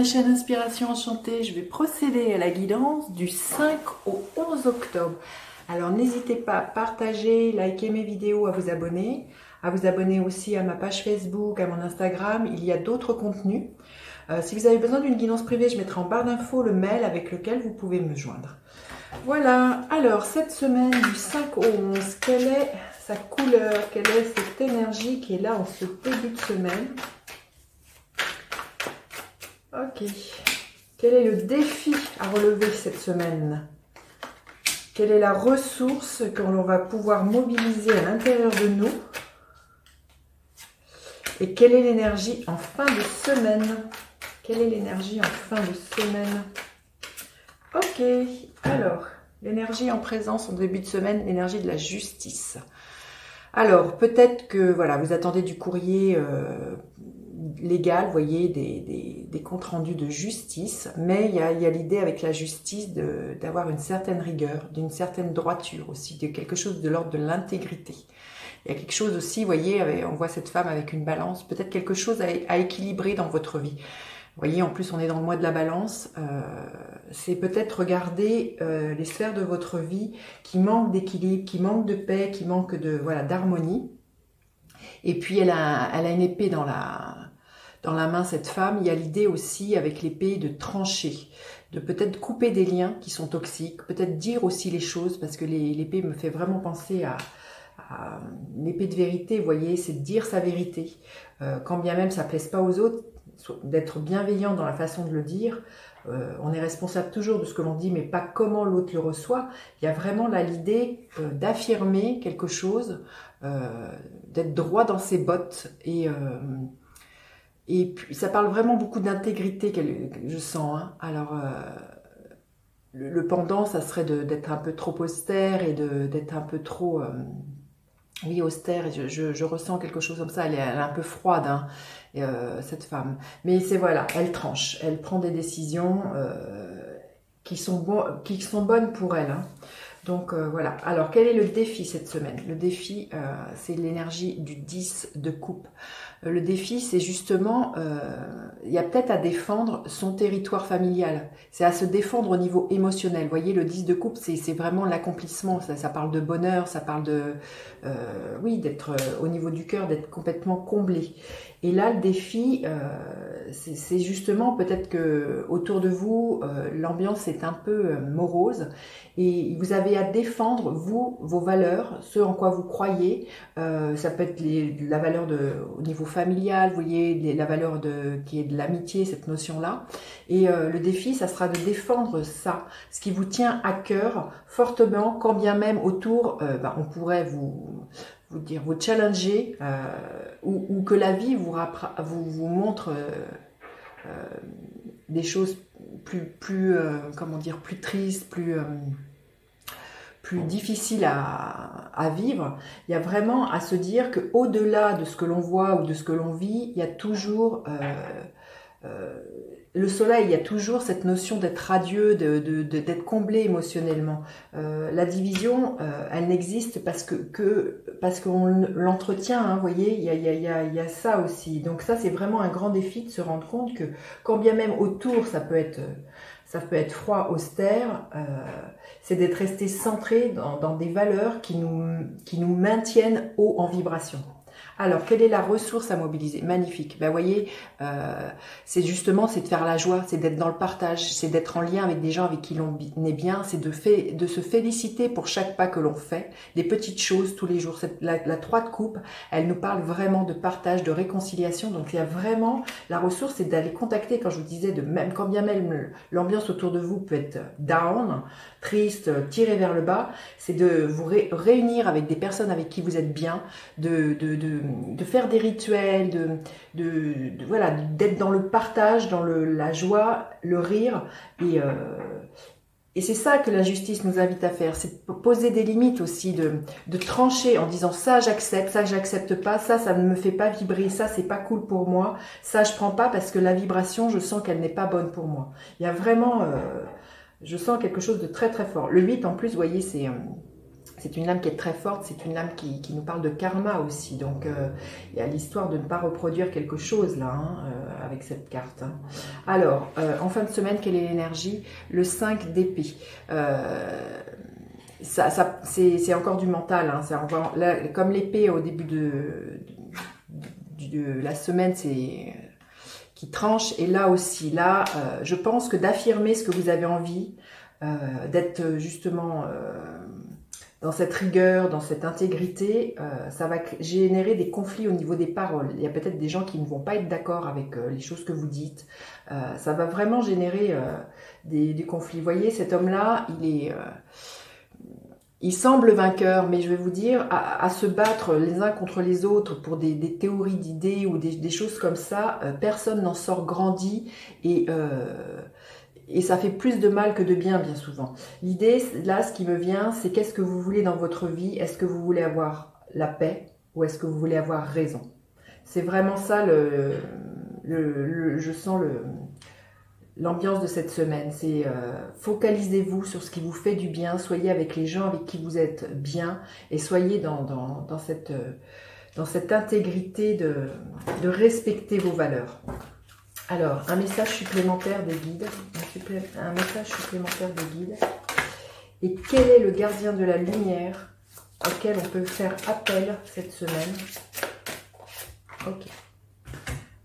ma chaîne Inspiration Enchantée, je vais procéder à la guidance du 5 au 11 octobre. Alors n'hésitez pas à partager, liker mes vidéos, à vous abonner aussi à ma page Facebook, à mon Instagram. Il y a d'autres contenus. Si vous avez besoin d'une guidance privée, je mettrai en barre d'infos le mail avec lequel vous pouvez me joindre. Voilà, alors cette semaine du 5 au 11, quelle est sa couleur, quelle est cette énergie qui est là en ce début de semaine? Ok. Quel est le défi à relever cette semaine? Quelle est la ressource que l'on va pouvoir mobiliser à l'intérieur de nous? Et quelle est l'énergie en fin de semaine? Quelle est l'énergie en fin de semaine? Ok. Alors, l'énergie en présence en début de semaine, l'énergie de la justice. Alors, peut-être que voilà, vous attendez du courrier légal, vous voyez, des comptes rendus de justice, mais il y a l'idée avec la justice d'avoir une certaine rigueur, d'une certaine droiture aussi, de quelque chose de l'ordre de l'intégrité. Il y a quelque chose aussi, vous voyez, on voit cette femme avec une balance, peut-être quelque chose à équilibrer dans votre vie. Vous voyez, en plus on est dans le mois de la balance, c'est peut-être regarder les sphères de votre vie qui manquent d'équilibre, qui manquent de paix, qui manquent de voilà d'harmonie. Et puis elle a une épée dans la main, cette femme. Il y a l'idée aussi avec l'épée de trancher, de peut-être couper des liens qui sont toxiques, peut-être dire aussi les choses, parce que l'épée me fait vraiment penser à l'épée de vérité, vous voyez, c'est de dire sa vérité. Quand bien même ça ne plaise pas aux autres, d'être bienveillant dans la façon de le dire. On est responsable toujours de ce que l'on dit, mais pas comment l'autre le reçoit. Il y a vraiment là l'idée d'affirmer quelque chose, d'être droit dans ses bottes. Et puis, ça parle vraiment beaucoup d'intégrité, que je sens. Hein. Alors, le pendant, ça serait d'être un peu trop austère et d'être un peu trop... oui, austère, et je ressens quelque chose comme ça, elle est un peu froide, hein, cette femme. Mais c'est voilà, elle tranche, elle prend des décisions qui sont bonnes pour elle. Hein. Donc voilà, alors quel est le défi cette semaine? Le défi, c'est l'énergie du 10 de coupe. Le défi, c'est justement, il y a peut-être à défendre son territoire familial. C'est à se défendre au niveau émotionnel. Vous voyez, le 10 de coupe, c'est vraiment l'accomplissement. Ça parle de bonheur, ça parle de, oui, d'être au niveau du cœur, d'être complètement comblé. Et là, le défi, c'est justement peut-être que autour de vous, l'ambiance est un peu morose et vous avez à défendre, vous, vos valeurs, ce en quoi vous croyez. Ça peut être la valeur au niveau familial, vous voyez, la valeur qui est de l'amitié, cette notion-là. Et le défi, ça sera de défendre ça, ce qui vous tient à cœur fortement, quand bien même autour, on pourrait vous challenger ou que la vie vous montre des choses comment dire, plus tristes, plus difficiles à vivre. Il y a vraiment à se dire que au-delà de ce que l'on voit ou de ce que l'on vit, il y a toujours le soleil, il y a toujours cette notion d'être radieux, d'être comblé émotionnellement. La division, elle n'existe parce qu'on l'entretient, hein, vous voyez, il y a ça aussi. Donc ça, c'est vraiment un grand défi de se rendre compte que quand bien même autour, ça peut être froid, austère, c'est d'être resté centré dans des valeurs qui nous maintiennent haut en vibration. Alors, quelle est la ressource à mobiliser? Magnifique. Ben, vous voyez, c'est de faire la joie, c'est d'être dans le partage, c'est d'être en lien avec des gens avec qui l'on est bien, c'est de se féliciter pour chaque pas que l'on fait, des petites choses tous les jours. La 3 de coupe, elle nous parle vraiment de partage, de réconciliation. Donc, il y a vraiment la ressource, c'est d'aller contacter, quand je vous disais, même quand bien même l'ambiance autour de vous peut être down, triste, tirée vers le bas, c'est de vous réunir avec des personnes avec qui vous êtes bien, de faire des rituels, voilà, d'être dans le partage, dans la joie, le rire, et c'est ça que la justice nous invite à faire, c'est de poser des limites aussi, de trancher en disant ça j'accepte pas, ça ne me fait pas vibrer, ça c'est pas cool pour moi, ça je prends pas parce que la vibration je sens qu'elle n'est pas bonne pour moi. Il y a vraiment, je sens quelque chose de très très fort. Le 8 en plus, vous voyez, C'est une lame qui est très forte, c'est une lame qui nous parle de karma aussi. Donc, il y a l'histoire de ne pas reproduire quelque chose là, hein, avec cette carte. Hein. Alors, en fin de semaine, quelle est l'énergie? Le 5 d'épée. C'est encore du mental. Hein, là, comme l'épée au début de la semaine, c'est qui tranche. Et là aussi, là, je pense que d'affirmer ce que vous avez envie, d'être justement... dans cette rigueur, dans cette intégrité, ça va générer des conflits au niveau des paroles. Il y a peut-être des gens qui ne vont pas être d'accord avec les choses que vous dites. Ça va vraiment générer des conflits. Vous voyez, cet homme-là, il semble vainqueur, mais je vais vous dire, à se battre les uns contre les autres pour des théories d'idées ou des choses comme ça, personne n'en sort grandi et ça fait plus de mal que de bien, bien souvent. L'idée, là, ce qui me vient, c'est qu'est-ce que vous voulez dans votre vie? Est-ce que vous voulez avoir la paix ou est-ce que vous voulez avoir raison? C'est vraiment ça, je sens l'ambiance de cette semaine. C'est focalisez-vous sur ce qui vous fait du bien, soyez avec les gens avec qui vous êtes bien et soyez dans cette intégrité de respecter vos valeurs. Alors, un message supplémentaire des guides. Un message supplémentaire des guides. Et quel est le gardien de la lumière auquel on peut faire appel cette semaine? Ok.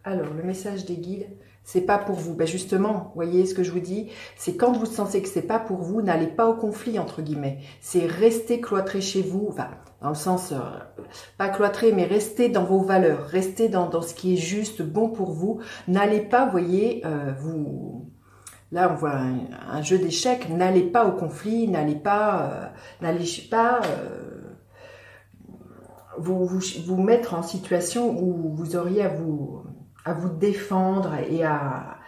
Alors, le message des guides, c'est pas pour vous. Ben justement, voyez ce que je vous dis, c'est quand vous sentez que c'est pas pour vous, n'allez pas au conflit, entre guillemets. C'est rester cloîtré chez vous, enfin, dans le sens, pas cloîtré, mais rester dans vos valeurs, rester dans ce qui est juste, bon pour vous. N'allez pas, voyez, là on voit un jeu d'échecs, n'allez pas au conflit, n'allez pas vous mettre en situation où vous auriez à vous défendre et à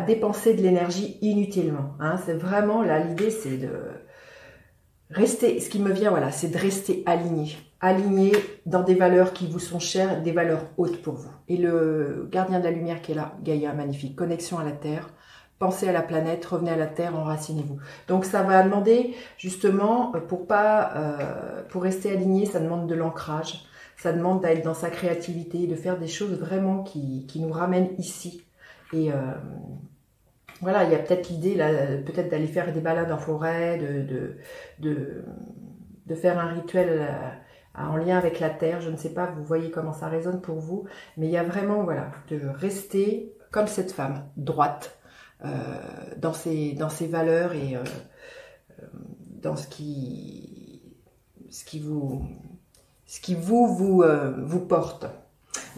dépenser de l'énergie inutilement. Hein. C'est vraiment, là, l'idée, c'est de rester, ce qui me vient, voilà, c'est de rester aligné. Aligné dans des valeurs qui vous sont chères, des valeurs hautes pour vous. Et le gardien de la lumière qui est là, Gaïa, magnifique, connexion à la Terre, pensez à la planète, revenez à la Terre, enracinez-vous. Donc ça va demander, justement, pour rester aligné, ça demande de l'ancrage. Ça demande d'être dans sa créativité, de faire des choses vraiment qui nous ramènent ici. Et voilà, il y a peut-être l'idée, là, peut-être d'aller faire des balades en forêt, de faire un rituel en lien avec la terre. Je ne sais pas, vous voyez comment ça résonne pour vous. Mais il y a vraiment, voilà, de rester comme cette femme, droite, dans ses valeurs et dans ce qui vous porte.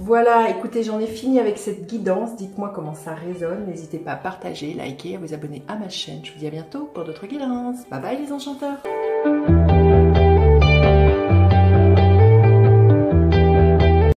Voilà, écoutez, j'en ai fini avec cette guidance. Dites-moi comment ça résonne. N'hésitez pas à partager, liker, à vous abonner à ma chaîne. Je vous dis à bientôt pour d'autres guidances. Bye bye les enchanteurs.